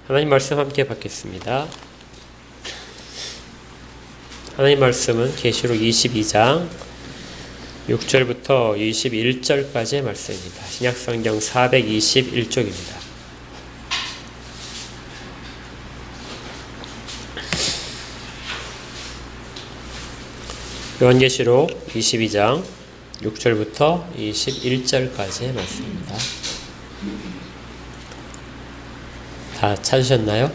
하나님 말씀 함께 받겠습니다. 하나님 말씀은 계시록 22장 6절부터 21절까지의 말씀입니다. 신약성경 421쪽입니다. 요한계시록 22장 6절부터 21절까지의 말씀입니다. 다 찾으셨나요?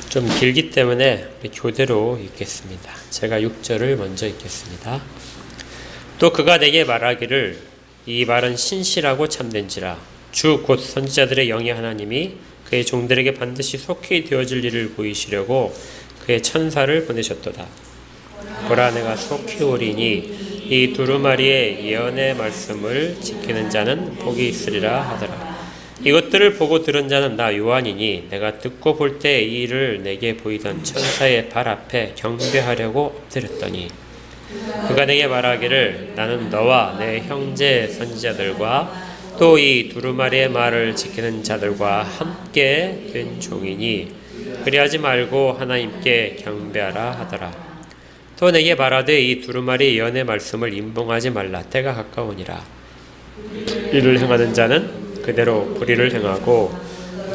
좀 길기 때문에 교대로 읽겠습니다. 제가 6절을 먼저 읽겠습니다. 또 그가 내게 말하기를 이 말은 신실하고 참된지라 주 곧 선지자들의 영의 하나님이 그의 종들에게 반드시 속히 되어질 일을 보이시려고 그의 천사를 보내셨도다. 보라 내가 속히 오리니 이 두루마리의 예언의 말씀을 지키는 자는 복이 있으리라 하더라. 이것들을 보고 들은 자는 나 요한이니 내가 듣고 볼 때 이 일을 내게 보이던 천사의 발 앞에 경배하려고 엎드렸더니 그가 내게 말하기를 나는 너와 내 형제 선지자들과 또 이 두루마리의 말을 지키는 자들과 함께 된 종이니 그리하지 말고 하나님께 경배하라 하더라. 또 내게 말하되 이 두루마리 예언의 말씀을 임봉하지 말라. 때가 가까우니라. 이를 행하는 자는 그대로 불의를 행하고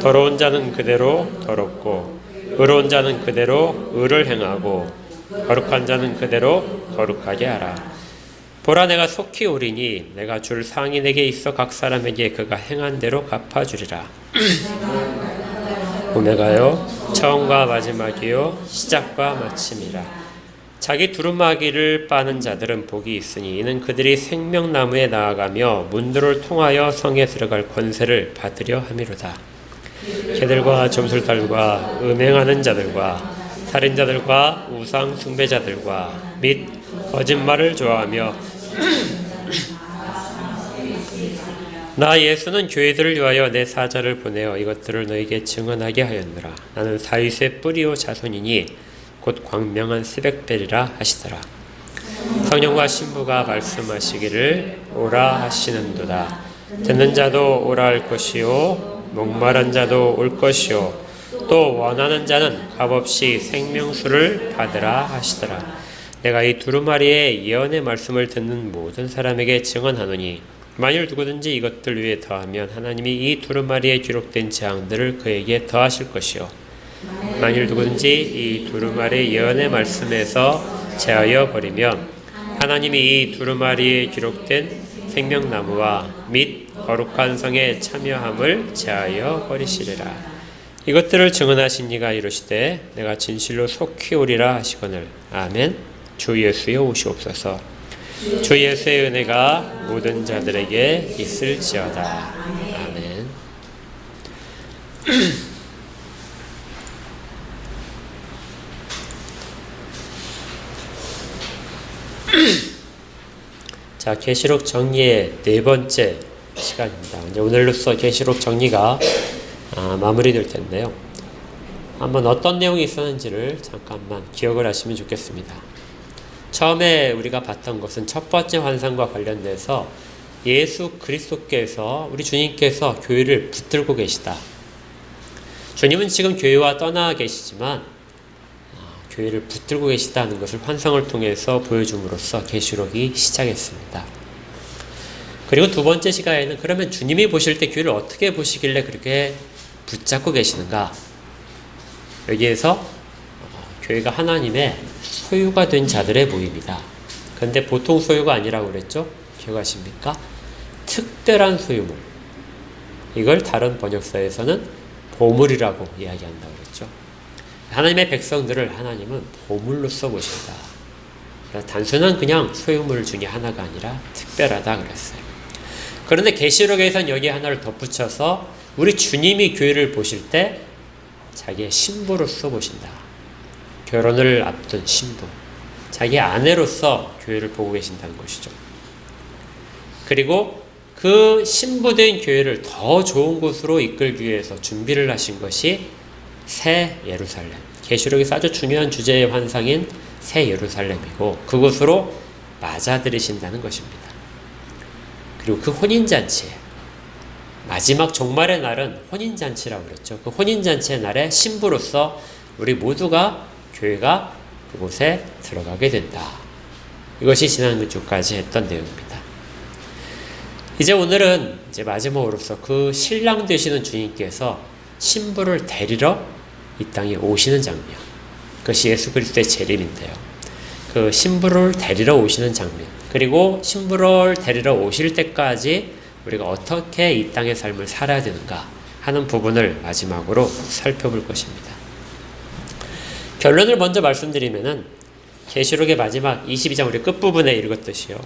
더러운 자는 그대로 더럽고 의로운 자는 그대로 의를 행하고 거룩한 자는 그대로 거룩하게 하라. 보라 내가 속히 오리니 내가 줄 상이 내게 있어 각 사람에게 그가 행한 대로 갚아주리라. 오메가요 처음과 마지막이요 시작과 마침이라. 자기 두루마기를 빠는 자들은 복이 있으니 이는 그들이 생명나무에 나아가며 문들을 통하여 성에 들어갈 권세를 받으려 함이로다. 개들과 점술달과 음행하는 자들과 살인자들과 우상 숭배자들과 및 거짓말을 좋아하며 나 예수는 교회들을 위하여 내 사자를 보내어 이것들을 너에게 증언하게 하였노라. 나는 다윗의 뿌리요 자손이니 곧 광명한 스백벨이라 하시더라. 성령과 신부가 말씀하시기를 오라 하시는도다. 듣는 자도 오라 할 것이요 목마른 자도 올 것이요 또 원하는 자는 값없이 생명수를 받으라 하시더라. 내가 이 두루마리의 예언의 말씀을 듣는 모든 사람에게 증언하노니 만일 누구든지 이것들 위에 더하면 하나님이 이 두루마리에 기록된 재앙들을 그에게 더하실 것이요 만일 누구든지 이 두루마리 예언의 말씀에서 제하여 버리면 하나님이 이 두루마리에 기록된 생명나무와 및 거룩한 성에 참여함을 제하여 버리시리라. 이것들을 증언하신 이가 이르시되 내가 진실로 속히 오리라 하시거늘. 아멘. 주 예수여 오시옵소서. 주 예수의 은혜가 모든 자들에게 있을지어다. 아멘. 자, 계시록 정리의 네 번째 시간입니다. 이제 오늘로써 계시록 정리가 마무리될 텐데요. 한번 어떤 내용이 있었는지를 잠깐만 기억을 하시면 좋겠습니다. 처음에 우리가 봤던 것은 첫 번째 환상과 관련돼서 예수 그리스도께서 우리 주님께서 교회를 붙들고 계시다. 주님은 지금 교회와 떠나 계시지만 교회를 붙들고 계시다는 것을 환상을 통해서 보여줌으로써 계시록이 시작했습니다. 그리고 두 번째 시간에는 그러면 주님이 보실 때 교회를 어떻게 보시길래 그렇게 붙잡고 계시는가? 여기에서 교회가 하나님의 소유가 된 자들의 모임이다. 그런데 보통 소유가 아니라고 그랬죠? 기억하십니까? 특별한 소유물. 이걸 다른 번역서에서는 보물이라고 이야기한다고 그랬죠. 하나님의 백성들을 하나님은 보물로써 보신다. 단순한 그냥 소유물 중에 하나가 아니라 특별하다 그랬어요. 그런데 계시록에서는 여기 하나를 덧붙여서 우리 주님이 교회를 보실 때 자기의 신부로서 보신다. 결혼을 앞둔 신부. 자기 아내로서 교회를 보고 계신다는 것이죠. 그리고 그 신부된 교회를 더 좋은 곳으로 이끌기 위해서 준비를 하신 것이 새 예루살렘. 계시록에서 아주 중요한 주제의 환상인 새 예루살렘이고 그곳으로 맞아들이신다는 것입니다. 그리고 그 혼인잔치에 마지막 종말의 날은 혼인잔치라고 그랬죠. 그 혼인잔치의 날에 신부로서 우리 모두가 교회가 그곳에 들어가게 된다. 이것이 지난주까지 했던 내용입니다. 이제 오늘은 이제 마지막으로서 그 신랑 되시는 주님께서 신부를 데리러 이 땅에 오시는 장면. 그것이 예수 그리스도의 재림인데요. 그 신부를 데리러 오시는 장면. 그리고 신부를 데리러 오실 때까지 우리가 어떻게 이 땅의 삶을 살아야 되는가 하는 부분을 마지막으로 살펴볼 것입니다. 결론을 먼저 말씀드리면은 계시록의 마지막 22장 우리 끝부분에 읽었듯이요.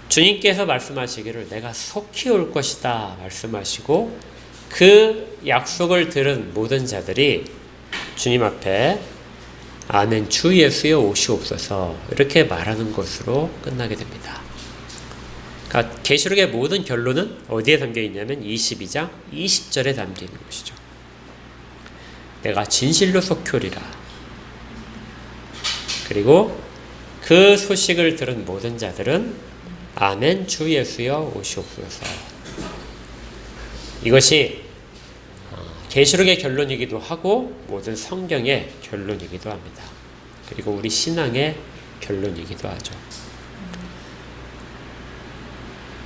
주님께서 말씀하시기를 내가 속히 올 것이다 말씀하시고 그 약속을 들은 모든 자들이 주님 앞에 아멘 주 예수여 오시옵소서 이렇게 말하는 것으로 끝나게 됩니다. 그러니까 계시록의 모든 결론은 어디에 담겨 있냐면 22장 20절에 담겨 있는 것이죠. 내가 진실로 속히 오리라. 그리고 그 소식을 들은 모든 자들은 아멘 주 예수여 오시옵소서. 이것이 계시록의 결론이기도 하고 모든 성경의 결론이기도 합니다. 그리고 우리 신앙의 결론이기도 하죠.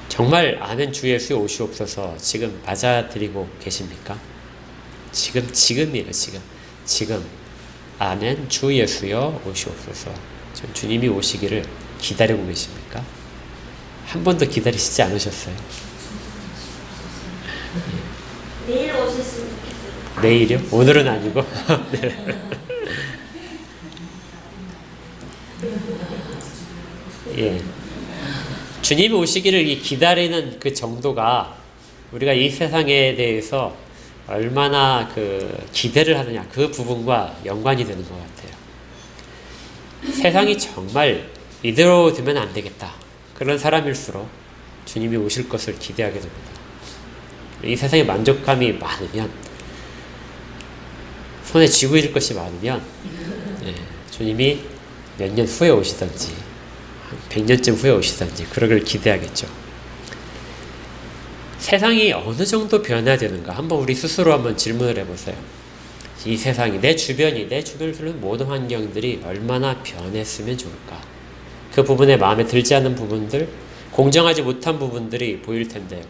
정말 아멘 주 예수여 오시옵소서 지금 맞아들이고 계십니까? 지금이에요. 지금 아멘 주 예수여 오시옵소서. 지금 주님이 오시기를 기다리고 계십니까? 한 번도 기다리시지 않으셨어요? 내일 오셨으면 좋겠어요. 내일이요? 오늘은 아니고? 네. 예. 주님이 오시기를 기다리는 그 정도가 우리가 이 세상에 대해서 얼마나 그 기대를 하느냐 그 부분과 연관이 되는 것 같아요. 세상이 정말 이대로 두면 안 되겠다. 그런 사람일수록 주님이 오실 것을 기대하게 됩니다. 이 세상에 만족감이 많으면 손에 쥐고 있을 것이 많으면 주님이 몇 년 후에 오시든지 100년쯤 후에 오시든지 그러길 기대하겠죠. 세상이 어느 정도 변해야 되는가 한번 우리 스스로 한번 질문을 해보세요. 이 세상이 내 주변을 두는 모든 환경들이 얼마나 변했으면 좋을까. 그 부분에 마음에 들지 않는 부분들 공정하지 못한 부분들이 보일 텐데요.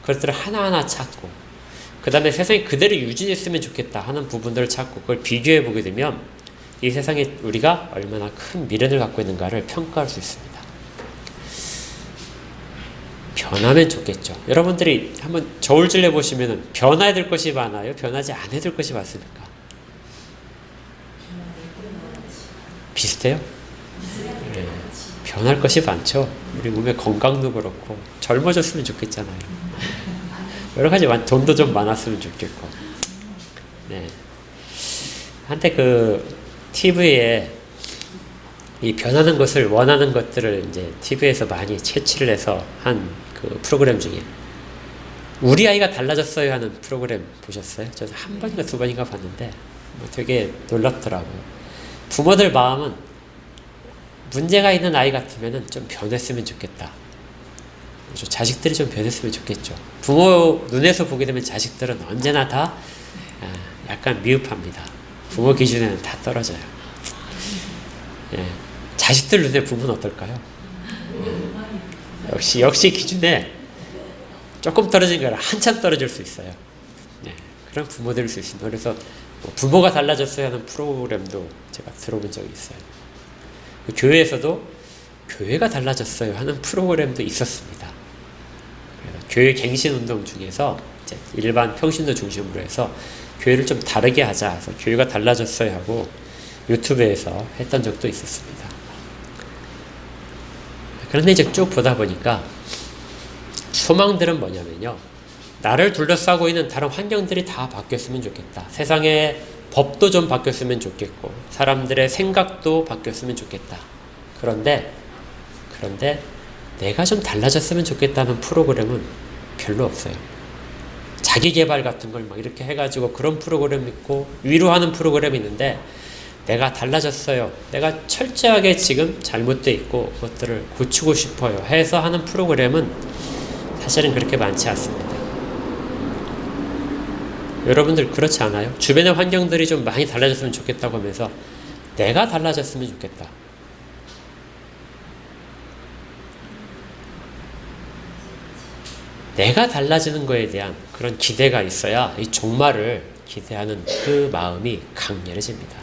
그것들을 하나하나 찾고 그 다음에 세상이 그대로 유지했으면 좋겠다 하는 부분들을 찾고 그걸 비교해 보게 되면 이 세상에 우리가 얼마나 큰 미련을 갖고 있는가를 평가할 수 있습니다. 변하면 좋겠죠. 여러분들이 한번 저울질 해보시면 변해야 될 것이 많아요? 변하지 않아야 될 것이 많습니까? 비슷해요? 네. 변할 것이 많죠. 우리 몸의 건강도 그렇고 젊어졌으면 좋겠잖아요. 여러 가지 돈도 좀 많았으면 좋겠고. 네. 한때 그 TV에 이 변하는 것을 원하는 것들을 이제 TV에서 많이 채취를 해서 한 그 프로그램 중에 우리 아이가 달라졌어요 하는 프로그램 보셨어요? 저는 한 번인가 두 번인가 봤는데 되게 놀랍더라고요. 부모들 마음은 문제가 있는 아이 같으면 좀 변했으면 좋겠다. 그렇죠? 자식들이 좀 변했으면 좋겠죠. 부모 눈에서 보게 되면 자식들은 언제나 다 약간 미흡합니다. 부모 기준에는 다 떨어져요. 예. 자식들 눈에 부모는 어떨까요? 역시 기준에 조금 떨어진 거라 한참 떨어질 수 있어요. 네, 그런 부모들일 수 있습니다. 그래서 부모가 달라졌어야 하는 프로그램도 제가 들어본 적이 있어요. 교회에서도 교회가 달라졌어요 하는 프로그램도 있었습니다. 그래서 교회 갱신 운동 중에서 이제 일반 평신도 중심으로 해서 교회를 좀 다르게 하자 해서 교회가 달라졌어요 하고 유튜브에서 했던 적도 있었습니다. 그런데 이제 쭉 보다 보니까 소망들은 뭐냐면요. 나를 둘러싸고 있는 다른 환경들이 다 바뀌었으면 좋겠다. 세상의 법도 좀 바뀌었으면 좋겠고 사람들의 생각도 바뀌었으면 좋겠다. 그런데 내가 좀 달라졌으면 좋겠다는 프로그램은 별로 없어요. 자기개발 같은 걸 막 이렇게 해가지고 그런 프로그램 있고 위로하는 프로그램이 있는데 내가 달라졌어요. 내가 철저하게 지금 잘못되어 있고 그것들을 고치고 싶어요. 해서 하는 프로그램은 사실은 그렇게 많지 않습니다. 여러분들 그렇지 않아요? 주변의 환경들이 좀 많이 달라졌으면 좋겠다고 하면서 내가 달라졌으면 좋겠다. 내가 달라지는 거에 대한 그런 기대가 있어야 이 종말을 기대하는 그 마음이 강렬해집니다.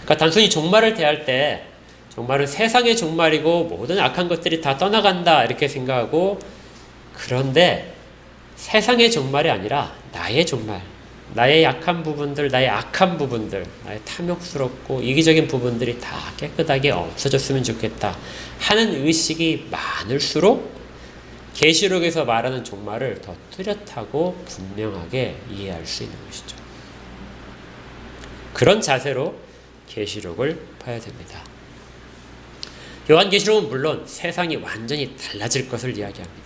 그러니까 단순히 종말을 대할 때 종말은 세상의 종말이고 모든 악한 것들이 다 떠나간다 이렇게 생각하고, 그런데 세상의 종말이 아니라 나의 종말, 나의 약한 부분들, 나의 악한 부분들, 나의 탐욕스럽고 이기적인 부분들이 다 깨끗하게 없어졌으면 좋겠다 하는 의식이 많을수록 계시록에서 말하는 종말을 더 뚜렷하고 분명하게 이해할 수 있는 것이죠. 그런 자세로 계시록을 봐야 됩니다. 요한계시록은 물론 세상이 완전히 달라질 것을 이야기합니다.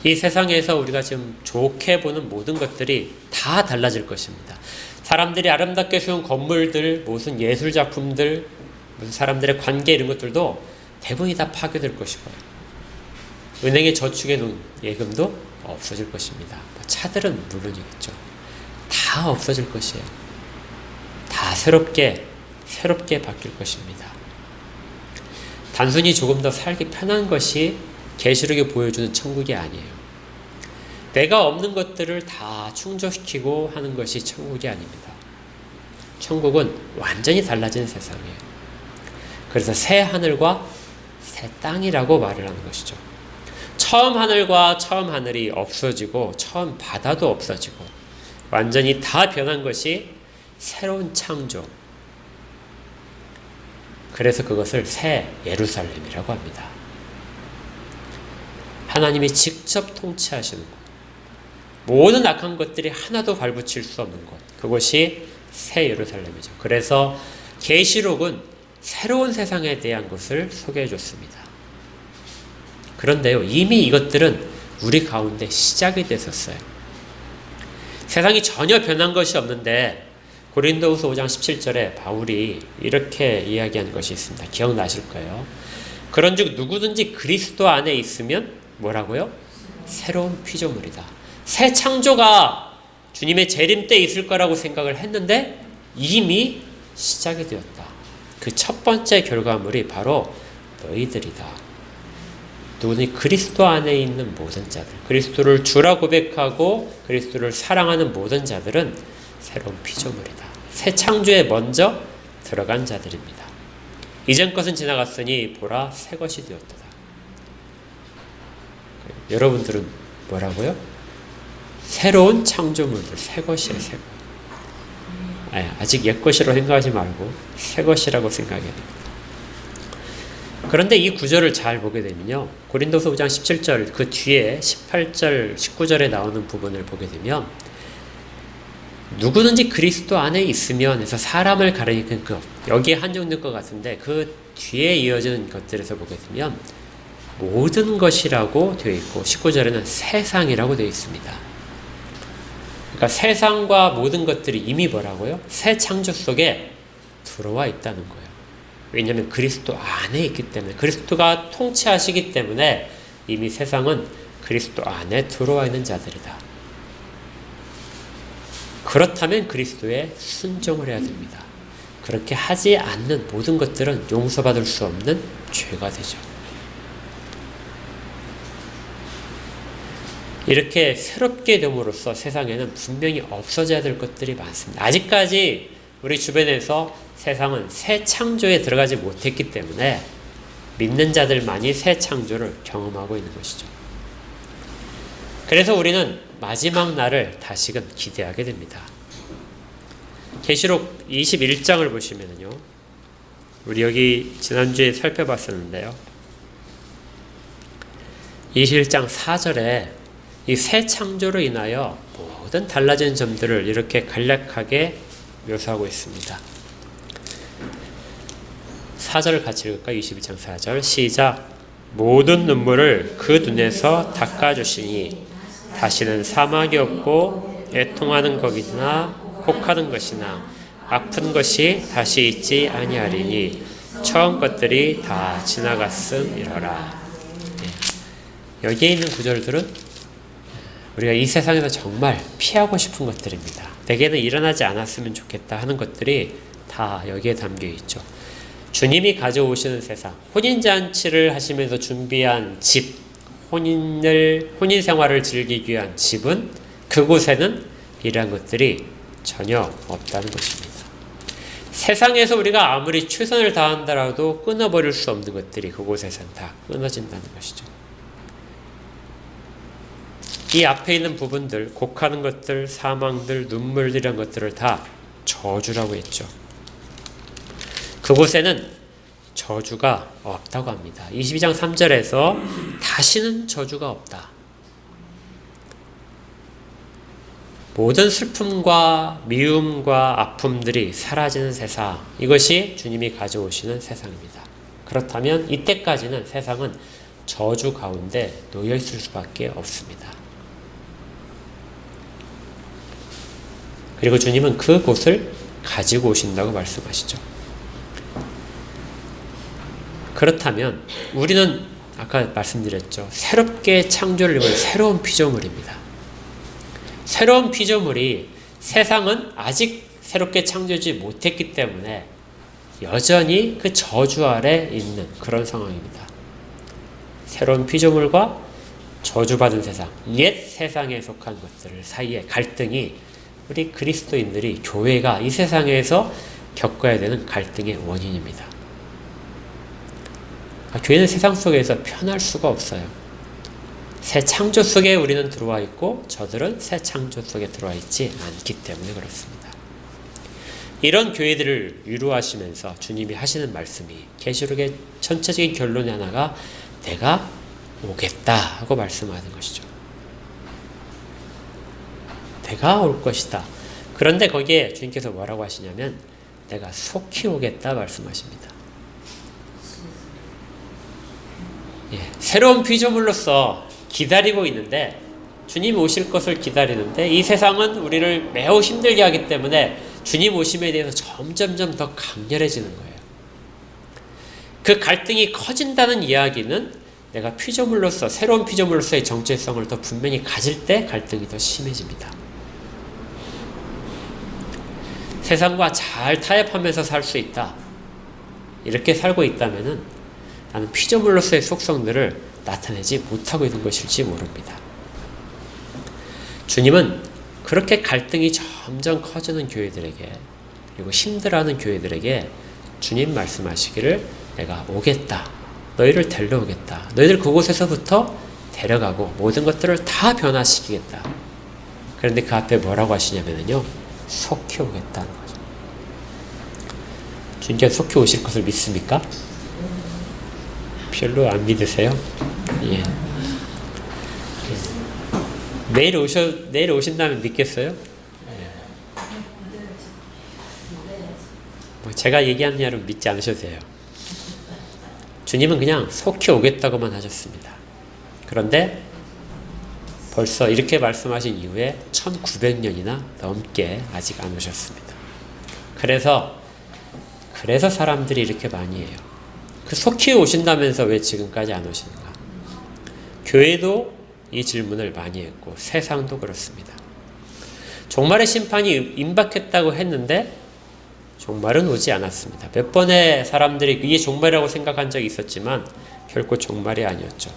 이 세상에서 우리가 지금 좋게 보는 모든 것들이 다 달라질 것입니다. 사람들이 아름답게 세운 건물들, 무슨 예술작품들, 무슨 사람들의 관계 이런 것들도 대부분이 다 파괴될 것이고요. 은행에 저축해 놓은 예금도 없어질 것입니다. 차들은 물론이겠죠. 다 없어질 것이에요. 다 새롭게 바뀔 것입니다. 단순히 조금 더 살기 편한 것이 계시록이 보여주는 천국이 아니에요. 내가 없는 것들을 다 충족시키고 하는 것이 천국이 아닙니다. 천국은 완전히 달라진 세상이에요. 그래서 새 하늘과 새 땅이라고 말을 하는 것이죠. 처음 하늘과 처음 하늘이 없어지고 처음 바다도 없어지고 완전히 다 변한 것이 새로운 창조. 그래서 그것을 새 예루살렘이라고 합니다. 하나님이 직접 통치하시는 곳, 모든 악한 것들이 하나도 발붙일 수 없는 곳, 그것이 새 예루살렘이죠. 그래서 계시록은 새로운 세상에 대한 것을 소개해 줬습니다. 그런데요, 이미 이것들은 우리 가운데 시작이 됐었어요. 세상이 전혀 변한 것이 없는데 고린도후서 5장 17절에 바울이 이렇게 이야기하는 것이 있습니다. 기억나실 거예요. 그런즉 누구든지 그리스도 안에 있으면 뭐라고요? 새로운 피조물이다. 새 창조가 주님의 재림 때 있을 거라고 생각을 했는데 이미 시작이 되었다. 그 첫 번째 결과물이 바로 너희들이다. 누구든지 그리스도 안에 있는 모든 자들, 그리스도를 주라 고백하고 그리스도를 사랑하는 모든 자들은 새로운 피조물이다. 새 창조에 먼저 들어간 자들입니다. 이전 것은 지나갔으니 보라 새 것이 되었도다. 여러분들은 뭐라고요? 새로운 창조물들, 새 것이에요. 새 것. 아직 옛 것이라고 생각하지 말고 새 것이라고 생각해야 됩니다. 그런데 이 구절을 잘 보게 되면요, 고린도서 5장 17절 그 뒤에 18절, 19절에 나오는 부분을 보게 되면 누구든지 그리스도 안에 있으면 해서 사람을 가리키는 것, 여기에 한정될 것 같은데 그 뒤에 이어지는 것들에서 보게 되면 모든 것이라고 되어 있고 19절에는 세상이라고 되어 있습니다. 그러니까 세상과 모든 것들이 이미 뭐라고요? 새 창조 속에 들어와 있다는 거예요. 왜냐하면 그리스도 안에 있기 때문에, 그리스도가 통치하시기 때문에 이미 세상은 그리스도 안에 들어와 있는 자들이다. 그렇다면 그리스도에 순종을 해야 됩니다. 그렇게 하지 않는 모든 것들은 용서받을 수 없는 죄가 되죠. 이렇게 새롭게 됨으로써 세상에는 분명히 없어져야 될 것들이 많습니다. 아직까지 우리 주변에서 세상은 새 창조에 들어가지 못했기 때문에 믿는 자들만이 새 창조를 경험하고 있는 것이죠. 그래서 우리는 마지막 날을 다시금 기대하게 됩니다. 계시록 21장을 보시면요, 우리 여기 지난주에 살펴봤었는데요, 21장 4절에 이 새 창조로 인하여 모든 달라진 점들을 이렇게 간략하게 묘사하고 있습니다. 4절을 같이 읽을까요? 21장 4절 시작. 모든 눈물을 그 눈에서 닦아주시니 다시는 사막이 없고 애통하는 것이나 혹하는 것이나 아픈 것이 다시 있지 아니하리니 처음 것들이 다 지나갔음이러라. 여기에 있는 구절들은 우리가 이 세상에서 정말 피하고 싶은 것들입니다. 대개는 일어나지 않았으면 좋겠다 하는 것들이 다 여기에 담겨 있죠. 주님이 가져오시는 세상, 혼인잔치를 하시면서 준비한 집, 혼인 생활을 즐기기 위한 집은 그곳에는 이러한 것들이 전혀 없다는 것입니다. 세상에서 우리가 아무리 최선을 다한다라도 끊어버릴 수 없는 것들이 그곳에서는 다 끊어진다는 것이죠. 이 앞에 있는 부분들, 곡하는 것들, 사망들, 눈물들이란 것들을 다 저주라고 했죠. 그곳에는 저주가 없다고 합니다. 22장 3절에서 다시는 저주가 없다. 모든 슬픔과 미움과 아픔들이 사라지는 세상, 이것이 주님이 가져오시는 세상입니다. 그렇다면 이때까지는 세상은 저주 가운데 놓여 있을 수밖에 없습니다. 그리고 주님은 그곳을 가지고 오신다고 말씀하시죠. 그렇다면 우리는 아까 말씀드렸죠. 새롭게 창조를 입은 새로운 피조물입니다. 새로운 피조물이 세상은 아직 새롭게 창조하지 못했기 때문에 여전히 그 저주 아래 있는 그런 상황입니다. 새로운 피조물과 저주받은 세상, 옛 세상에 속한 것들 사이의 갈등이 우리 그리스도인들이 교회가 이 세상에서 겪어야 되는 갈등의 원인입니다. 교회는 세상 속에서 편할 수가 없어요. 새 창조 속에 우리는 들어와 있고 저들은 새 창조 속에 들어와 있지 않기 때문에 그렇습니다. 이런 교회들을 위로하시면서 주님이 하시는 말씀이 계시록의 전체적인 결론의 하나가 내가 오겠다 하고 말씀하는 것이죠. 내가 올 것이다. 그런데 거기에 주님께서 뭐라고 하시냐면 내가 속히 오겠다 말씀하십니다. 새로운 피조물로서 기다리고 있는데 주님 오실 것을 기다리는데 이 세상은 우리를 매우 힘들게 하기 때문에 주님 오심에 대해서 점점점 더 강렬해지는 거예요. 그 갈등이 커진다는 이야기는 내가 피조물로서 새로운 피조물로서의 정체성을 더 분명히 가질 때 갈등이 더 심해집니다. 세상과 잘 타협하면서 살 수 있다. 이렇게 살고 있다면은 나는 피조물로서의 속성들을 나타내지 못하고 있는 것일지 모릅니다. 주님은 그렇게 갈등이 점점 커지는 교회들에게 그리고 힘들어하는 교회들에게 주님 말씀하시기를 내가 오겠다. 너희를 데려오겠다. 너희들 그곳에서부터 데려가고 모든 것들을 다 변화시키겠다. 그런데 그 앞에 뭐라고 하시냐면요. 속히 오겠다는 거죠. 주님께서 속히 오실 것을 믿습니까? 별로 안 믿으세요? 예. 내일 오신다면 믿겠어요? 예. 뭐 제가 얘기하는 대로 믿지 않으셔도 돼요. 주님은 그냥 속히 오겠다고만 하셨습니다. 그런데 벌써 이렇게 말씀하신 이후에 1900년이나 넘게 아직 안 오셨습니다. 그래서 사람들이 이렇게 많이 해요. 그 속히 오신다면서 왜 지금까지 안 오시는가? 교회도 이 질문을 많이 했고 세상도 그렇습니다. 종말의 심판이 임박했다고 했는데 종말은 오지 않았습니다. 몇 번의 사람들이 이게 종말이라고 생각한 적이 있었지만 결코 종말이 아니었죠.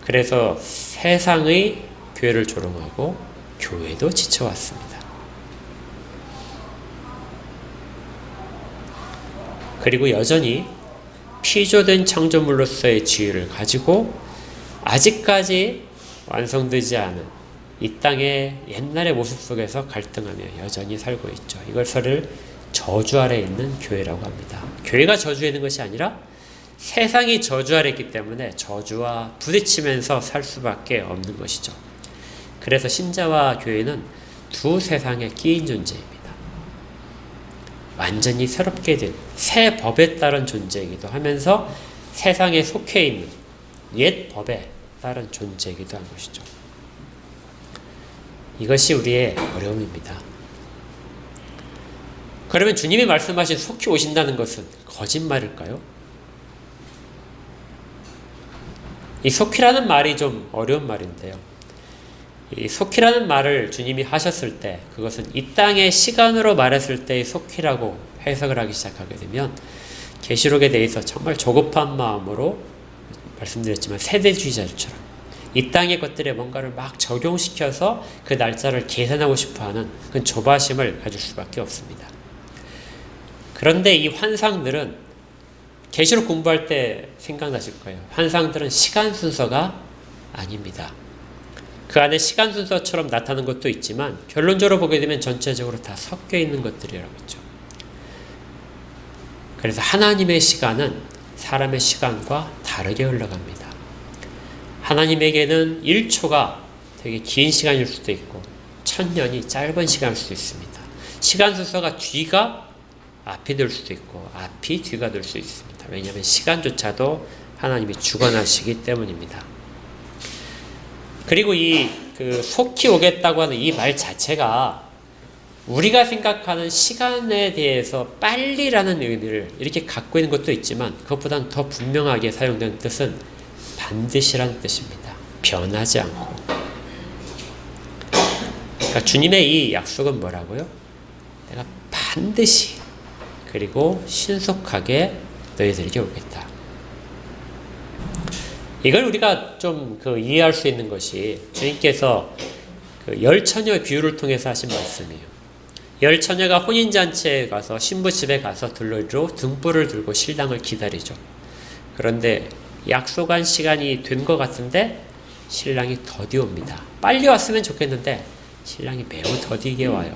그래서 세상의 교회를 조롱하고 교회도 지쳐왔습니다. 그리고 여전히 피조된 창조물로서의 지위를 가지고 아직까지 완성되지 않은 이 땅의 옛날의 모습 속에서 갈등하며 여전히 살고 있죠. 이것을 저주 아래 있는 교회라고 합니다. 교회가 저주에 있는 것이 아니라 세상이 저주 아래 있기 때문에 저주와 부딪히면서 살 수밖에 없는 것이죠. 그래서 신자와 교회는 두 세상에 끼인 존재입니다. 완전히 새롭게 된 새 법에 따른 존재이기도 하면서 세상에 속해 있는 옛 법에 따른 존재이기도 한 것이죠. 이것이 우리의 어려움입니다. 그러면 주님이 말씀하신 속히 오신다는 것은 거짓말일까요? 이 속히라는 말이 좀 어려운 말인데요. 이 속히라는 말을 주님이 하셨을 때 그것은 이 땅의 시간으로 말했을 때의 속히라고 해석을 하기 시작하게 되면 계시록에 대해서 정말 조급한 마음으로 말씀드렸지만 세대주의자들처럼 이 땅의 것들에 뭔가를 막 적용시켜서 그 날짜를 계산하고 싶어하는 그 조바심을 가질 수밖에 없습니다. 그런데 이 환상들은 계시록 공부할 때 생각나실 거예요. 환상들은 시간 순서가 아닙니다. 그 안에 시간 순서처럼 나타나는 것도 있지만 결론적으로 보게 되면 전체적으로 다 섞여 있는 것들이라고 했죠. 그래서 하나님의 시간은 사람의 시간과 다르게 흘러갑니다. 하나님에게는 1초가 되게 긴 시간일 수도 있고 1000년이 짧은 시간일 수도 있습니다. 시간 순서가 뒤가 앞이 될 수도 있고 앞이 뒤가 될 수 있습니다. 왜냐하면 시간조차도 하나님이 주관하시기 때문입니다. 그리고 속히 오겠다고 하는 이 말 자체가 우리가 생각하는 시간에 대해서 빨리라는 의미를 이렇게 갖고 있는 것도 있지만 그것보다는 더 분명하게 사용된 뜻은 반드시라는 뜻입니다. 변하지 않고. 그러니까 주님의 이 약속은 뭐라고요? 내가 반드시 그리고 신속하게 너희들에게 오겠다. 이걸 우리가 좀 이해할 수 있는 것이 주님께서 열 처녀의 비유를 통해서 하신 말씀이에요. 열 처녀가 혼인잔치에 가서 신부 집에 가서 들러리로 등불을 들고 신랑을 기다리죠. 그런데 약속한 시간이 된 것 같은데 신랑이 더디 옵니다. 빨리 왔으면 좋겠는데 신랑이 매우 더디게 와요.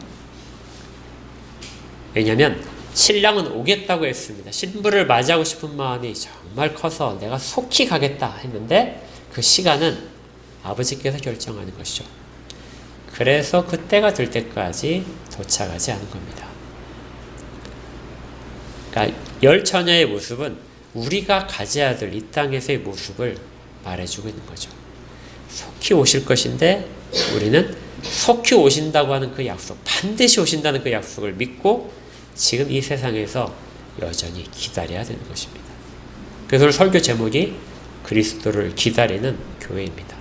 왜냐하면 신랑은 오겠다고 했습니다. 신부를 맞이하고 싶은 마음이 정말 커서 내가 속히 가겠다 했는데 그 시간은 아버지께서 결정하는 것이죠. 그래서 그때가 될 때까지 도착하지 않은 겁니다. 그러니까 열 처녀의 모습은 우리가 가져야 될 이 땅에서의 모습을 말해주고 있는 거죠. 속히 오실 것인데 우리는 속히 오신다고 하는 그 약속, 반드시 오신다는 그 약속을 믿고 지금 이 세상에서 여전히 기다려야 되는 것입니다. 그래서 설교 제목이 그리스도를 기다리는 교회입니다.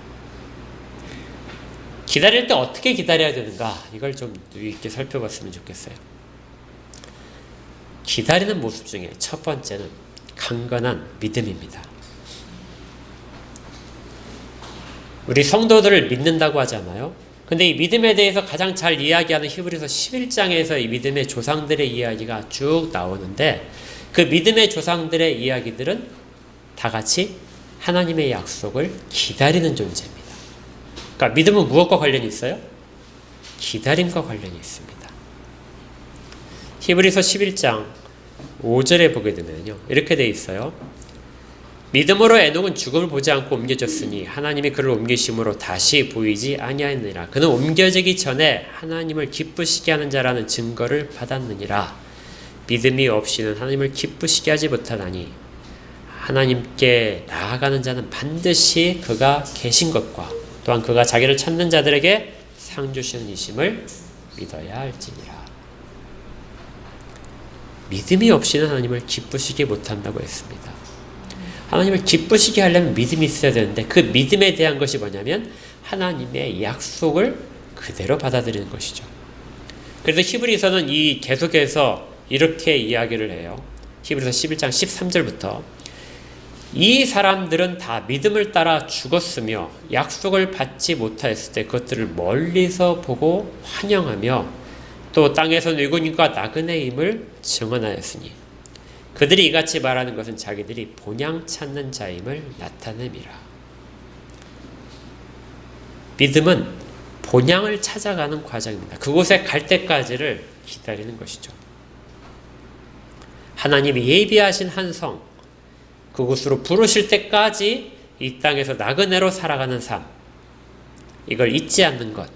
기다릴 때 어떻게 기다려야 되는가? 이걸 좀 유의 있게 살펴봤으면 좋겠어요. 기다리는 모습 중에 첫 번째는 강건한 믿음입니다. 우리 성도들을 믿는다고 하잖아요. 근데 이 믿음에 대해서 가장 잘 이야기하는 히브리서 11장에서 이 믿음의 조상들의 이야기가 쭉 나오는데 그 믿음의 조상들의 이야기들은 다 같이 하나님의 약속을 기다리는 존재입니다. 그러니까 믿음은 무엇과 관련이 있어요? 기다림과 관련이 있습니다. 히브리서 11장 5절에 보게 되면요. 이렇게 돼 있어요. 믿음으로 에녹은 죽음을 보지 않고 옮겨졌으니 하나님이 그를 옮기심으로 다시 보이지 아니하였느니라. 그는 옮겨지기 전에 하나님을 기쁘시게 하는 자라는 증거를 받았느니라. 믿음이 없이는 하나님을 기쁘시게 하지 못하나니 하나님께 나아가는 자는 반드시 그가 계신 것과 또한 그가 자기를 찾는 자들에게 상 주시는 이심을 믿어야 할지니라. 믿음이 없이는 하나님을 기쁘시게 못한다고 했습니다. 하나님을 기쁘시게 하려면 믿음이 있어야 되는데 그 믿음에 대한 것이 뭐냐면 하나님의 약속을 그대로 받아들이는 것이죠. 그래서 히브리서는 계속해서 이렇게 이야기를 해요. 히브리서 11장 13절부터 이 사람들은 다 믿음을 따라 죽었으며 약속을 받지 못하였을 때 그것들을 멀리서 보고 환영하며 또 땅에서 외국인과 나그네임을 증언하였으니 그들이 이같이 말하는 것은 자기들이 본향 찾는 자임을 나타냅니다. 믿음은 본향을 찾아가는 과정입니다. 그곳에 갈 때까지를 기다리는 것이죠. 하나님이 예비하신 한 성, 그곳으로 부르실 때까지 이 땅에서 나그네로 살아가는 삶, 이걸 잊지 않는 것,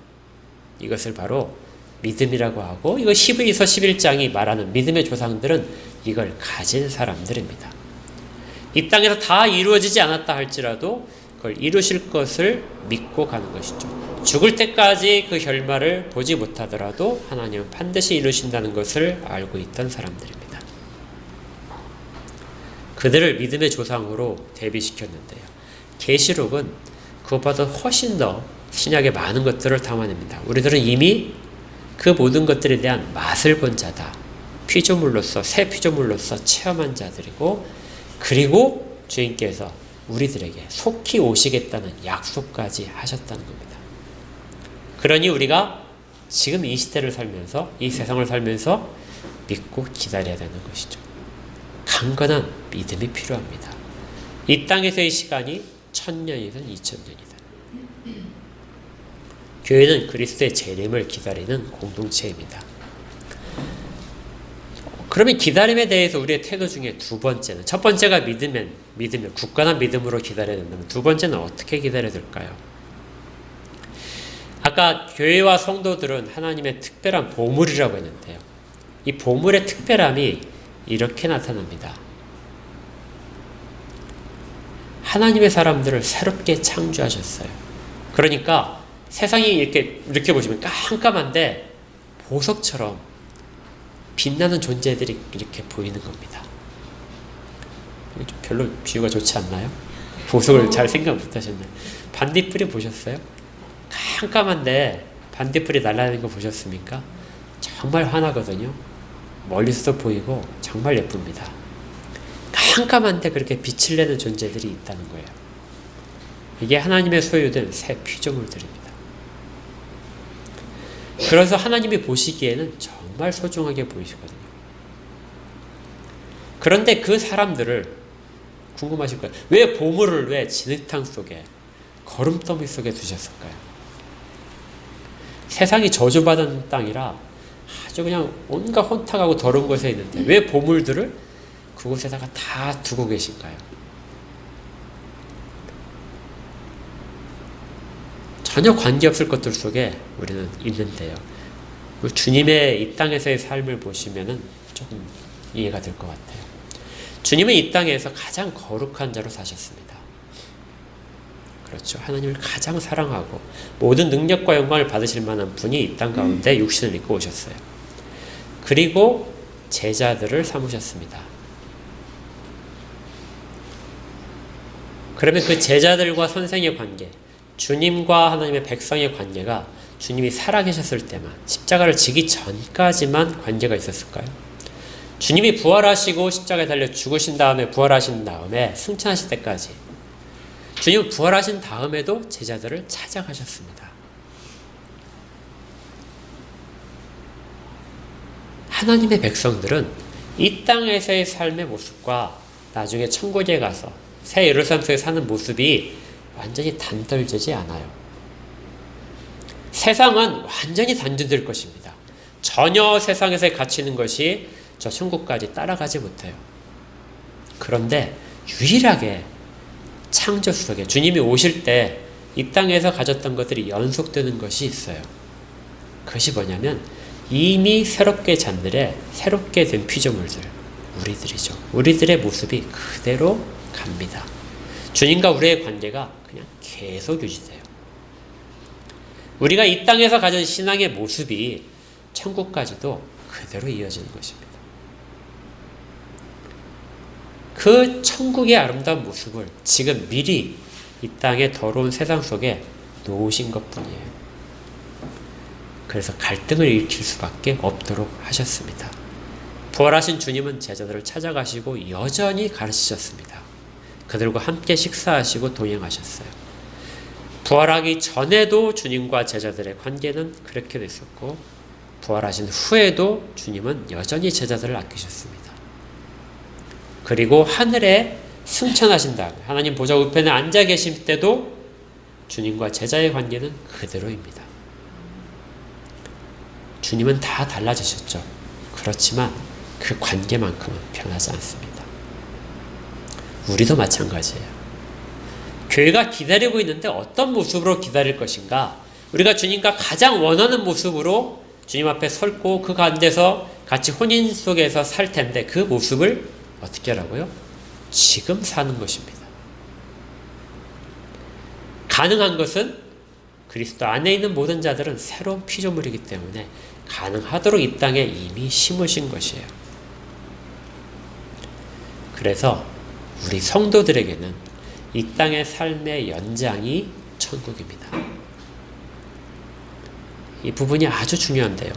이것을 바로 믿음이라고 하고 이거 히브리서 11장이 말하는 믿음의 조상들은 이걸 가진 사람들입니다. 이 땅에서 다 이루어지지 않았다 할지라도 그걸 이루실 것을 믿고 가는 것이죠. 죽을 때까지 그 결말을 보지 못하더라도 하나님은 반드시 이루신다는 것을 알고 있던 사람들입니다. 그들을 믿음의 조상으로 대비시켰는데요. 계시록은 그것보다 훨씬 더 신약의 많은 것들을 담아냅니다. 우리들은 이미 그 모든 것들에 대한 맛을 본 자다. 피조물로서, 새 피조물로서 체험한 자들이고, 그리고 주인께서 우리들에게 속히 오시겠다는 약속까지 하셨다는 겁니다. 그러니 우리가 지금 이 시대를 살면서, 이 세상을 살면서 믿고 기다려야 되는 것이죠. 강건한 믿음이 필요합니다. 이 땅에서의 시간이 1000년이든 2000년이든. 교회는 그리스도의 재림을 기다리는 공동체입니다. 그러면 기다림에 대해서 우리의 태도 중에 두 번째는, 첫 번째가 믿으면 굳건한 믿음으로 기다려야 된다면 두 번째는 어떻게 기다려야 될까요? 아까 교회와 성도들은 하나님의 특별한 보물이라고 했는데요. 이 보물의 특별함이 이렇게 나타납니다. 하나님의 사람들을 새롭게 창조하셨어요. 그러니까 세상이 이렇게 보시면 깜깜한데 보석처럼 빛나는 존재들이 이렇게 보이는 겁니다. 별로 비유가 좋지 않나요? 보석을 잘 생각 못 하셨나요? 반딧불이 보셨어요? 깜깜한데 반딧불이 날아다니는 거 보셨습니까? 정말 환하거든요. 멀리서도 보이고 정말 예쁩니다. 깜깜한데 그렇게 빛을 내는 존재들이 있다는 거예요. 이게 하나님의 소유된 새 피조물들입니다. 그래서 하나님이 보시기에는 정말 소중하게 보이시거든요. 그런데 그 사람들을 궁금하실 거예요. 왜 보물을 왜 진흙탕 속에, 거름더미 속에 두셨을까요? 세상이 저주받은 땅이라 아주 그냥 온갖 혼탁하고 더러운 곳에 있는데 왜 보물들을 그곳에다가 다 두고 계신가요? 전혀 관계없을 것들 속에 우리는 있는데요. 주님의 이 땅에서의 삶을 보시면은 조금 이해가 될 것 같아요. 주님은 이 땅에서 가장 거룩한 자로 사셨습니다. 그렇죠. 하나님을 가장 사랑하고 모든 능력과 영광을 받으실 만한 분이 이 땅 가운데 육신을 입고 오셨어요. 그리고 제자들을 삼으셨습니다. 그러면 그 제자들과 선생의 관계, 주님과 하나님의 백성의 관계가 주님이 살아계셨을 때만, 십자가를 지기 전까지만 관계가 있었을까요? 주님이 부활하시고 십자가에 달려 죽으신 다음에 부활하신 다음에 승천하실 때까지 주님은 부활하신 다음에도 제자들을 찾아가셨습니다. 하나님의 백성들은 이 땅에서의 삶의 모습과 나중에 천국에 가서 새 예루살렘 속에 사는 모습이 완전히 단절되지 않아요. 세상은 완전히 단절될 것입니다. 전혀 세상에서 갇히는 것이 저 천국까지 따라가지 못해요. 그런데 유일하게 창조 속에 주님이 오실 때 이 땅에서 가졌던 것들이 연속되는 것이 있어요. 그것이 뭐냐면 이미 새롭게 잔들에 새롭게 된 피조물들, 우리들이죠. 우리들의 모습이 그대로 갑니다. 주님과 우리의 관계가 그냥 계속 유지돼요. 우리가 이 땅에서 가진 신앙의 모습이 천국까지도 그대로 이어지는 것입니다. 그 천국의 아름다운 모습을 지금 미리 이 땅의 더러운 세상 속에 놓으신 것뿐이에요. 그래서 갈등을 일으킬 수밖에 없도록 하셨습니다. 부활하신 주님은 제자들을 찾아가시고 여전히 가르치셨습니다. 그들과 함께 식사하시고 동행하셨어요. 부활하기 전에도 주님과 제자들의 관계는 그렇게 됐었고 부활하신 후에도 주님은 여전히 제자들을 아끼셨습니다. 그리고 하늘에 승천하신 다음에 하나님 보좌 우편에 앉아 계실 때도 주님과 제자의 관계는 그대로입니다. 주님은 다 달라지셨죠. 그렇지만 그 관계만큼은 변하지 않습니다. 우리도 마찬가지예요. 교회가 기다리고 있는데 어떤 모습으로 기다릴 것인가? 우리가 주님과 가장 원하는 모습으로 주님 앞에 설고 그 가운데서 같이 혼인 속에서 살 텐데 그 모습을 어떻게 하라고요? 지금 사는 것입니다. 가능한 것은 그리스도 안에 있는 모든 자들은 새로운 피조물이기 때문에 가능하도록 이 땅에 이미 심으신 것이에요. 그래서 우리 성도들에게는 이 땅의 삶의 연장이 천국입니다. 이 부분이 아주 중요한데요.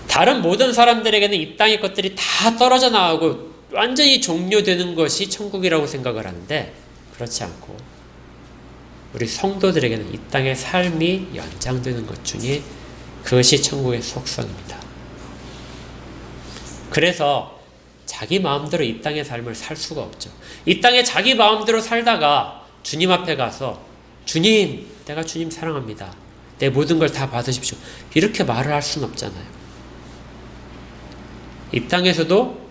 다른 모든 사람들에게는 이 땅의 것들이 다 떨어져 나가고 완전히 종료되는 것이 천국이라고 생각을 하는데 그렇지 않고 우리 성도들에게는 이 땅의 삶이 연장되는 것 중에 그것이 천국의 속성입니다. 그래서 자기 마음대로 이 땅의 삶을 살 수가 없죠. 이 땅에 자기 마음대로 살다가 주님 앞에 가서 주님, 내가 주님 사랑합니다. 내 모든 걸 다 받으십시오. 이렇게 말을 할 수는 없잖아요. 이 땅에서도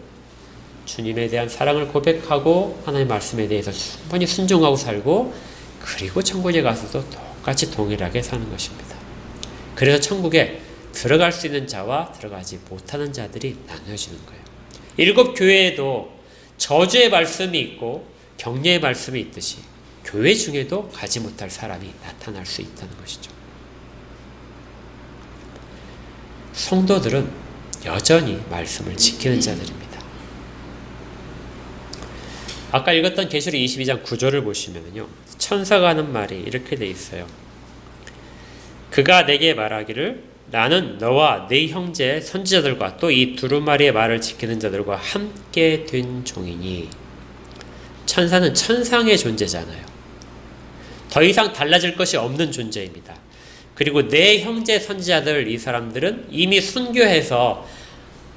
주님에 대한 사랑을 고백하고 하나님의 말씀에 대해서 충분히 순종하고 살고 그리고 천국에 가서도 똑같이 동일하게 사는 것입니다. 그래서 천국에 들어갈 수 있는 자와 들어가지 못하는 자들이 나눠지는 거예요. 7 교회에도 저주의 말씀이 있고 격려의 말씀이 있듯이 교회 중에도 가지 못할 사람이 나타날 수 있다는 것이죠. 성도들은 여전히 말씀을 지키는 자들입니다. 아까 읽었던 계시록 22장 9절을 보시면요, 천사가 하는 말이 이렇게 돼 있어요. 그가 내게 말하기를 나는 너와 네 형제 선지자들과 또 이 두루마리의 말을 지키는 자들과 함께 된 종이니. 천사는 천상의 존재잖아요. 더 이상 달라질 것이 없는 존재입니다. 그리고 네 형제 선지자들, 이 사람들은 이미 순교해서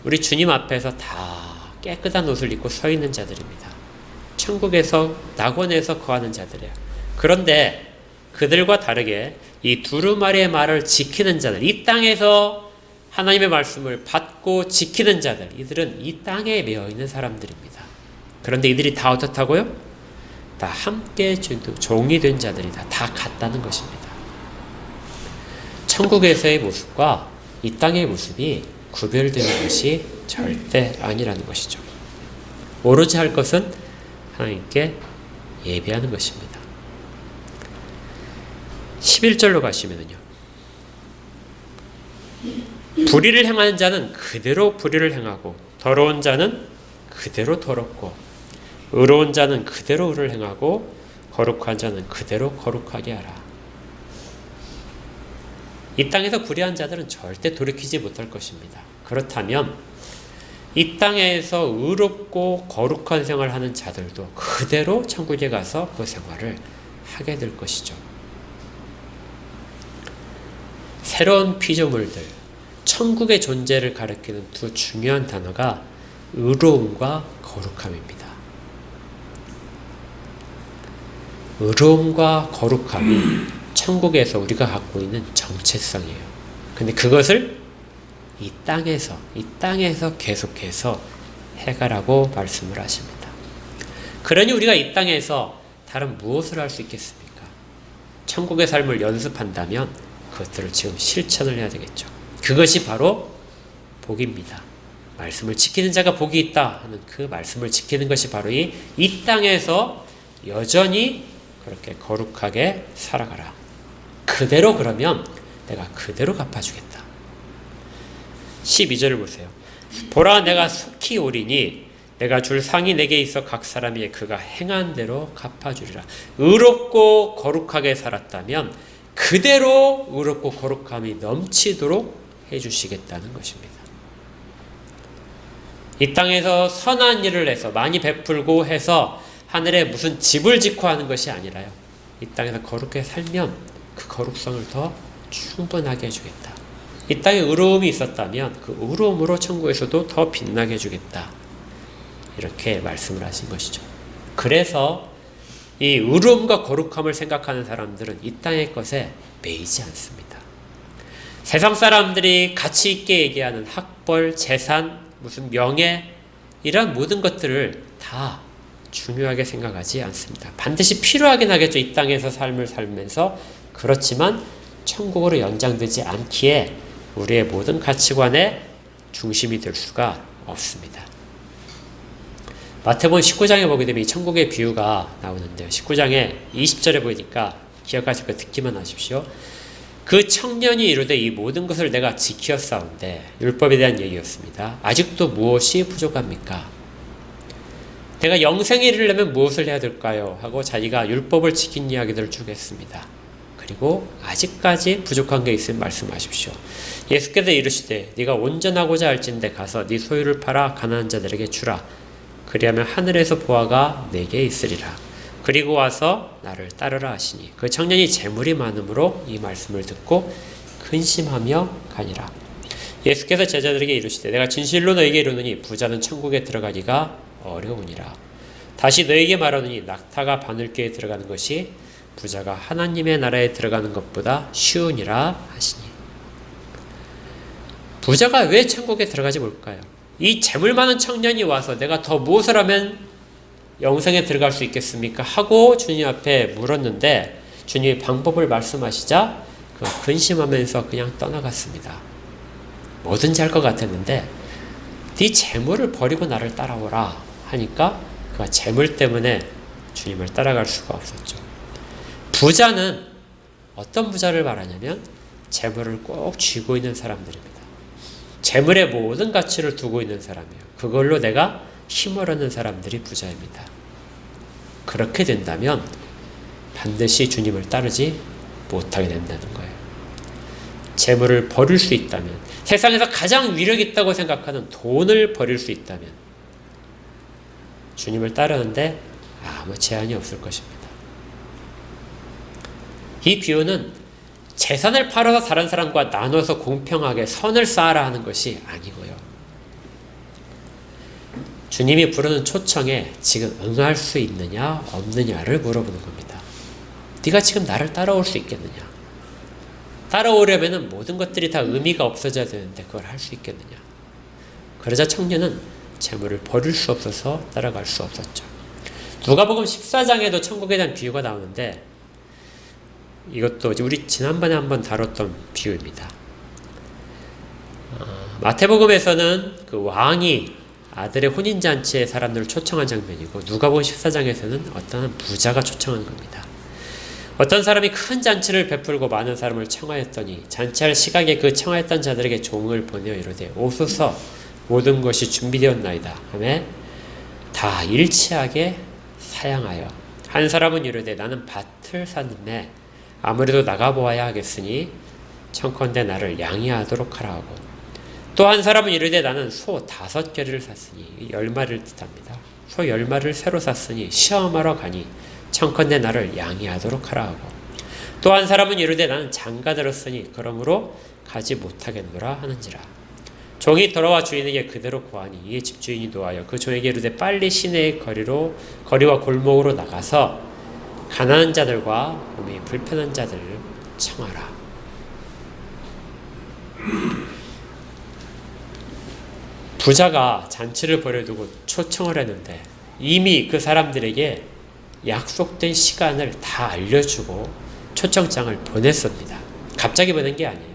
우리 주님 앞에서 다 깨끗한 옷을 입고 서 있는 자들입니다. 천국에서 낙원에서 거하는 자들이에요. 그런데 그들과 다르게 이 두루마리의 말을 지키는 자들, 이 땅에서 하나님의 말씀을 받고 지키는 자들, 이들은 이 땅에 매여 있는 사람들입니다. 그런데 이들이 다 어떻다고요? 다 함께 종이 된 자들이다. 다 같다는 것입니다. 천국에서의 모습과 이 땅의 모습이 구별되는 것이 절대 아니라는 것이죠. 오로지 할 것은 하나님께 예배하는 것입니다. 11절로 가시면요, 불의를 행하는 자는 그대로 불의를 행하고 더러운 자는 그대로 더럽고 의로운 자는 그대로 의를 행하고 거룩한 자는 그대로 거룩하게 하라. 이 땅에서 불의한 자들은 절대 돌이키지 못할 것입니다. 그렇다면 이 땅에서 의롭고 거룩한 생활을 하는 자들도 그대로 천국에 가서 그 생활을 하게 될 것이죠. 새로운 피조물들, 천국의 존재를 가리키는 두 중요한 단어가 의로움과 거룩함입니다. 의로움과 거룩함이 천국에서 우리가 갖고 있는 정체성이에요. 근데 그것을 이 땅에서 계속해서 해가라고 말씀을 하십니다. 그러니 우리가 이 땅에서 다른 무엇을 할 수 있겠습니까? 천국의 삶을 연습한다면 그것들을 지금 실천을 해야 되겠죠. 그것이 바로 복입니다. 말씀을 지키는 자가 복이 있다 하는 그 말씀을 지키는 것이 바로 이 땅에서 여전히 그렇게 거룩하게 살아가라. 그대로 그러면 내가 그대로 갚아주겠다. 12절을 보세요. 보라, 내가 속히 오리니 내가 줄 상이 내게 있어 각 사람이 그가 행한 대로 갚아주리라. 의롭고 거룩하게 살았다면 그대로 의롭고 거룩함이 넘치도록 해주시겠다는 것입니다. 이 땅에서 선한 일을 해서 많이 베풀고 해서 하늘에 무슨 집을 짓고 하는 것이 아니라요, 이 땅에서 거룩하게 살면 그 거룩성을 더 충분하게 해주겠다. 이 땅에 의로움이 있었다면 그 의로움으로 천국에서도 더 빛나게 해주겠다. 이렇게 말씀을 하신 것이죠. 그래서 이 의로움과 거룩함을 생각하는 사람들은 이 땅의 것에 매이지 않습니다. 세상 사람들이 가치 있게 얘기하는 학벌, 재산, 무슨 명예, 이런 모든 것들을 다 중요하게 생각하지 않습니다. 반드시 필요하긴 하겠죠. 이 땅에서 삶을 살면서. 그렇지만 천국으로 연장되지 않기에 우리의 모든 가치관의 중심이 될 수가 없습니다. 마태복음 19장에 보게 되면 이 천국의 비유가 나오는데요. 19장에 20절에 보니까 기억하실 거 듣기만 하십시오. 그 청년이 이르되 이 모든 것을 내가 지켰사온데, 율법에 대한 얘기였습니다. 아직도 무엇이 부족합니까? 내가 영생에 이르려면 무엇을 해야 될까요? 하고 자기가 율법을 지킨 이야기들을 쭉 했습니다. 그리고 아직까지 부족한 게 있으면 말씀하십시오. 예수께서 이르시되 네가 온전하고자 할진대 가서 네 소유를 팔아 가난한 자들에게 주라. 그리하면 하늘에서 보화가 내게 있으리라. 그리고 와서 나를 따르라 하시니 그 청년이 재물이 많음으로 이 말씀을 듣고 근심하며 가니라. 예수께서 제자들에게 이르시되 내가 진실로 너에게 이르노니 부자는 천국에 들어가기가 어려우니라. 다시 너에게 말하노니 낙타가 바늘귀에 들어가는 것이 부자가 하나님의 나라에 들어가는 것보다 쉬우니라 하시니. 부자가 왜 천국에 들어가지 못할까요? 이 재물 많은 청년이 와서 내가 더 무엇을 하면 영생에 들어갈 수 있겠습니까? 하고 주님 앞에 물었는데 주님이 방법을 말씀하시자 그 근심하면서 그냥 떠나갔습니다. 뭐든지 할 것 같았는데 네 재물을 버리고 나를 따라오라 하니까 그 재물 때문에 주님을 따라갈 수가 없었죠. 부자는 어떤 부자를 말하냐면 재물을 꼭 쥐고 있는 사람들입니다. 재물에 모든 가치를 두고 있는 사람이에요. 그걸로 내가 힘을 얻는 사람들이 부자입니다. 그렇게 된다면 반드시 주님을 따르지 못하게 된다는 거예요. 재물을 버릴 수 있다면, 세상에서 가장 위력 있다고 생각하는 돈을 버릴 수 있다면 주님을 따르는데 아무 제한이 없을 것입니다. 이 비유는 재산을 팔아서 다른 사람과 나눠서 공평하게 선을 쌓아라 하는 것이 아니고요. 주님이 부르는 초청에 지금 응할 수 있느냐 없느냐를 물어보는 겁니다. 네가 지금 나를 따라올 수 있겠느냐? 따라오려면 모든 것들이 다 의미가 없어져야 되는데 그걸 할 수 있겠느냐? 그러자 청년은 재물을 버릴 수 없어서 따라갈 수 없었죠. 누가복음 14장에도 천국에 대한 비유가 나오는데 이것도 우리 지난번에 한번 다뤘던 비유입니다. 마태복음에서는 그 왕이 아들의 혼인잔치에 사람들을 초청한 장면이고 누가복음 14장에서는 어떤 부자가 초청한 겁니다. 어떤 사람이 큰 잔치를 베풀고 많은 사람을 청하였더니 잔치할 시각에 그 청하였던 자들에게 종을 보내어 이르되 오소서 모든 것이 준비되었나이다 하매 다 일치하게 사양하여 한 사람은 이르되 나는 밭을 샀는데 아무래도 나가보아야 하겠으니 청컨대 나를 양이하도록 하라 하고 또 한 사람은 이르되 나는 소 5개를 샀으니 10마리를 뜻합니다. 소 10마리를 새로 샀으니 시험하러 가니 청컨대 나를 양이하도록 하라 하고 또 한 사람은 이르되 나는 장가 들었으니 그러므로 가지 못하겠노라 하는지라. 종이 돌아와 주인에게 그대로 고하니 이에 집주인이 노하여 그 종에게 이르되 빨리 시내의 거리와 골목으로 나가서 가난한 자들과 몸이 불편한 자들을 청하라. 부자가 잔치를 벌여두고 초청을 했는데 이미 그 사람들에게 약속된 시간을 다 알려주고 초청장을 보냈습니다. 갑자기 보낸 게 아니에요.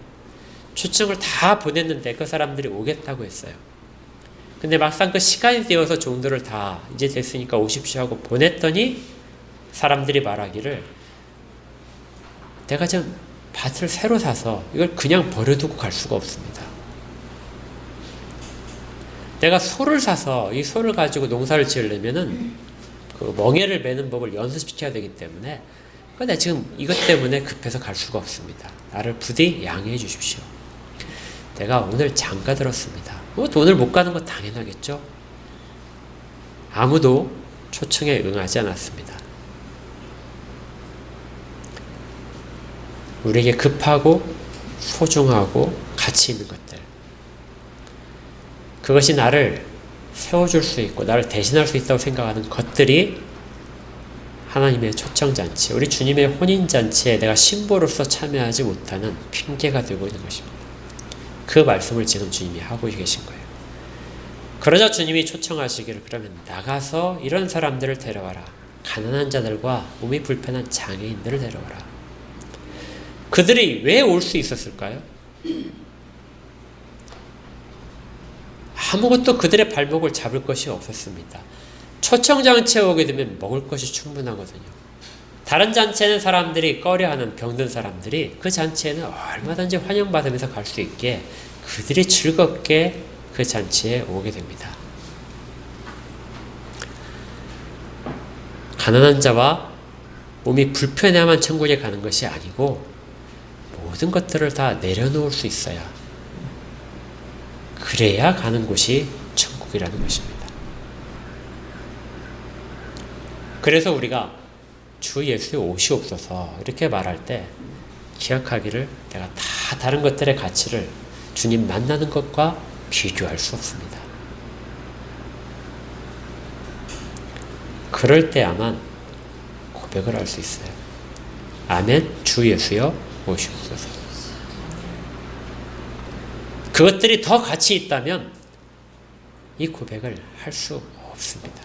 초청을 다 보냈는데 그 사람들이 오겠다고 했어요. 근데 막상 그 시간이 되어서 종들을 다 이제 됐으니까 오십시오 하고 보냈더니 사람들이 말하기를 내가 지금 밭을 새로 사서 이걸 그냥 버려두고 갈 수가 없습니다. 내가 소를 사서 이 소를 가지고 농사를 지으려면은 그 멍에를 매는 법을 연습시켜야 되기 때문에 내가 지금 이것 때문에 급해서 갈 수가 없습니다. 나를 부디 양해해 주십시오. 내가 오늘 장가 들었습니다. 오늘 못 가는 거 당연하겠죠? 아무도 초청에 응하지 않았습니다. 우리에게 급하고 소중하고 가치 있는 것들, 그것이 나를 세워줄 수 있고 나를 대신할 수 있다고 생각하는 것들이 하나님의 초청잔치, 우리 주님의 혼인잔치에 내가 신부로서 참여하지 못하는 핑계가 되고 있는 것입니다. 그 말씀을 지금 주님이 하고 계신 거예요. 그러자 주님이 초청하시기를 그러면 나가서 이런 사람들을 데려와라. 가난한 자들과 몸이 불편한 장애인들을 데려와라. 그들이 왜 올 수 있었을까요? 아무것도 그들의 발목을 잡을 것이 없었습니다. 초청장치에 오게 되면 먹을 것이 충분하거든요. 다른 잔치에는 사람들이 꺼려하는 병든 사람들이 그 잔치에는 얼마든지 환영받으면서 갈 수 있게 그들이 즐겁게 그 잔치에 오게 됩니다. 가난한 자와 몸이 불편해야만 천국에 가는 것이 아니고 모든 것들을 다 내려놓을 수 있어야, 그래야 가는 곳이 천국이라는 것입니다. 그래서 우리가 주 예수의 오시옵소서 이렇게 말할 때 기억하기를, 내가 다 다른 것들의 가치를 주님 만나는 것과 비교할 수 없습니다. 그럴 때야만 고백을 할 수 있어요. 아멘. 주 예수여 오시옵소서. 그것들이 더 가치 있다면 이 고백을 할 수 없습니다.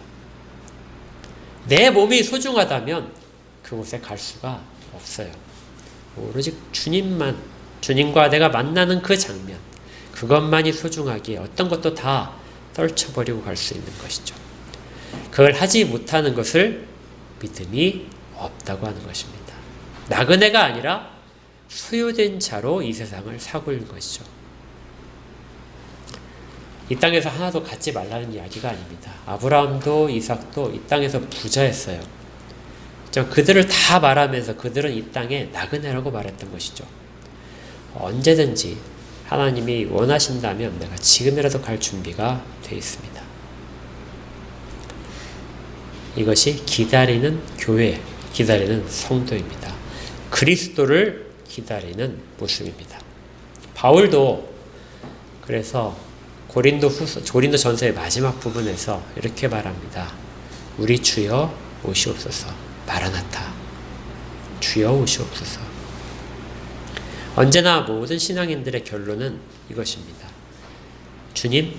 내 몸이 소중하다면 그곳에 갈 수가 없어요. 오로지 주님과 내가 만나는 그 장면, 그것만이 소중하기에 어떤 것도 다 떨쳐버리고 갈 수 있는 것이죠. 그걸 하지 못하는 것을 믿음이 없다고 하는 것입니다. 나그네가 아니라 소유된 자로 이 세상을 살고 있는 것이죠. 이 땅에서 하나도 갖지 말라는 이야기가 아닙니다. 아브라함도 이삭도 이 땅에서 부자였어요. 그들을 다 말하면서 그들은 이 땅에 나그네라고 말했던 것이죠. 언제든지 하나님이 원하신다면 내가 지금이라도 갈 준비가 되어 있습니다. 이것이 기다리는 교회, 기다리는 성도입니다. 그리스도를 기다리는 모습입니다. 바울도 그래서 고린도 전서의 마지막 부분에서 이렇게 말합니다. 우리 주여 오시옵소서. 마라나타. 주여 오시옵소서. 언제나 모든 신앙인들의 결론은 이것입니다. 주님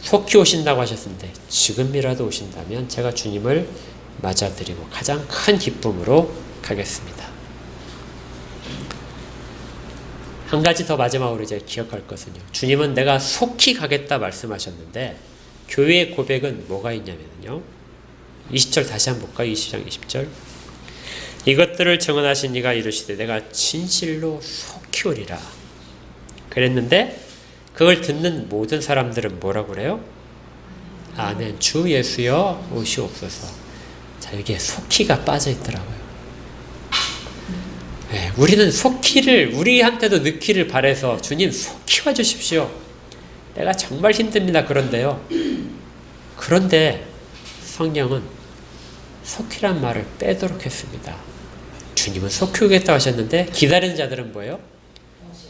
속히 오신다고 하셨는데 지금이라도 오신다면 제가 주님을 맞아드리고 가장 큰 기쁨으로 가겠습니다. 한 가지 더 마지막으로 이제 기억할 것은요. 주님은 내가 속히 가겠다 말씀하셨는데 교회의 고백은 뭐가 있냐면요. 20절 다시 한번 볼까요? 20장 20절. 이것들을 증언하신 이가 이르시되 내가 진실로 속히 오리라. 그랬는데 그걸 듣는 모든 사람들은 뭐라고 그래요? 아멘. 주 예수여 오시옵소서. 자, 여기에 속히가 빠져 있더라고요. 네, 우리는 속히를 우리한테도 넣기를 바라서 주님 속히 와주십시오. 내가 정말 힘듭니다. 그런데 성령은 속히란 말을 빼도록 했습니다. 주님은 속히 오겠다고 하셨는데 기다리는 자들은 뭐예요?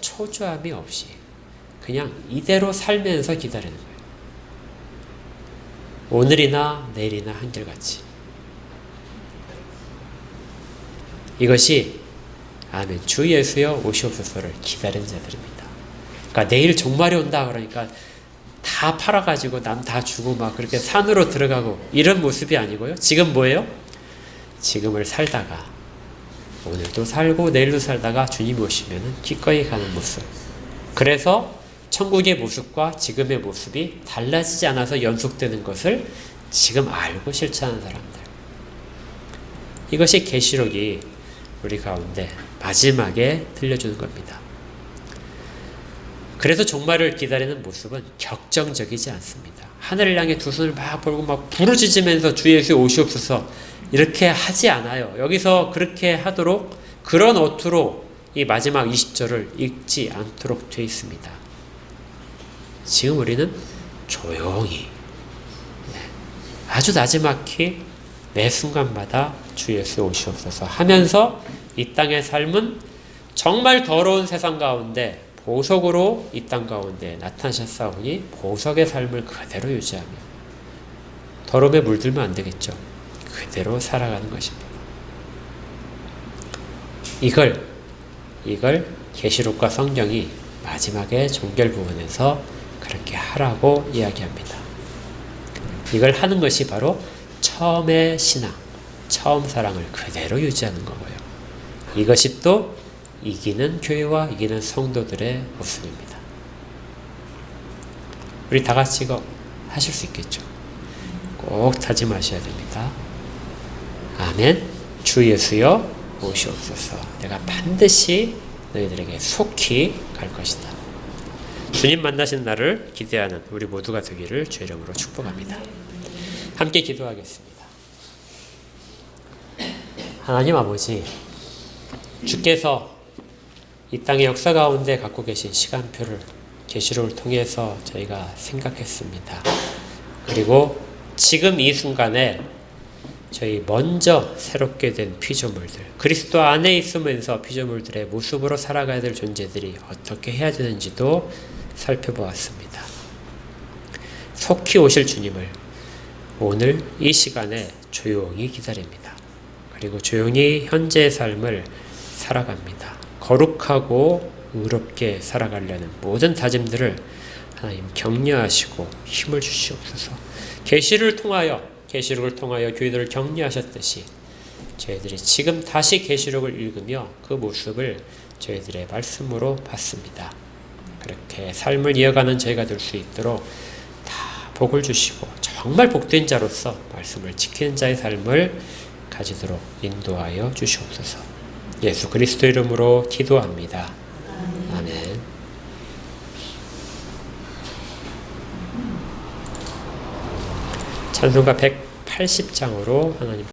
초조함이 없이 그냥 이대로 살면서 기다리는 거예요. 오늘이나 내일이나 한결같이. 이것이 아멘. 주 예수여 오시옵소서를 기다리는 자들입니다. 그러니까 내일 종말이 온다 그러니까 다 팔아가지고 남 다 주고 막 그렇게 산으로 들어가고 이런 모습이 아니고요. 지금 뭐예요? 지금을 살다가 오늘도 살고 내일도 살다가 주님이 오시면 기꺼이 가는 모습. 그래서 천국의 모습과 지금의 모습이 달라지지 않아서 연속되는 것을 지금 알고 실천하는 사람들. 이것이 계시록이 우리 가운데 마지막에 들려주는 겁니다. 그래서 종말을 기다리는 모습은 격정적이지 않습니다. 하늘을 향해 두 손을 막 벌고 막 부르짖으면서 주 예수 오시옵소서 이렇게 하지 않아요. 여기서 그렇게 하도록 그런 어투로 이 마지막 20절을 읽지 않도록 되어 있습니다. 지금 우리는 조용히 아주 나지막히 매 순간마다 주 예수 오시옵소서 하면서 이 땅의 삶은 정말 더러운 세상 가운데 보석으로 이 땅 가운데 나타나셨사오니 보석의 삶을 그대로 유지하며 더러움에 물들면 안 되겠죠. 그대로 살아가는 것입니다. 이걸 계시록과 성경이 마지막에 종결 부분에서 그렇게 하라고 이야기합니다. 이걸 하는 것이 바로 처음의 신앙, 처음 사랑을 그대로 유지하는 거고요. 이것이 또 이기는 교회와 이기는 성도들의 모습입니다. 우리 다 같이 이거 하실 수 있겠죠? 꼭 다짐하셔야 됩니다. 아멘. 주 예수여 오시옵소서. 내가 반드시 너희들에게 속히 갈 것이다. 주님 만나신 날을 기대하는 우리 모두가 되기를 주의 이름으로 축복합니다. 함께 기도하겠습니다. 하나님 아버지, 주께서 이 땅의 역사 가운데 갖고 계신 시간표를 계시록을 통해서 저희가 생각했습니다. 그리고 지금 이 순간에 저희 먼저 새롭게 된 피조물들, 그리스도 안에 있으면서 피조물들의 모습으로 살아가야 될 존재들이 어떻게 해야 되는지도 살펴보았습니다. 속히 오실 주님을 오늘 이 시간에 조용히 기다립니다. 그리고 조용히 현재의 삶을 살아갑니다. 거룩하고 의롭게 살아가려는 모든 다짐들을 하나님 격려하시고 힘을 주시옵소서. 계시를 통하여 계시록을 통하여 교회들을 격려하셨듯이 저희들이 지금 다시 계시록을 읽으며 그 모습을 저희들의 말씀으로 봤습니다. 그렇게 삶을 이어가는 저희가 될 수 있도록 다 복을 주시고 정말 복된 자로서 말씀을 지키는 자의 삶을 가지도록 인도하여 주시옵소서. 예수 그리스도 이름으로 기도합니다. 아멘. 찬송가 180장으로 하나님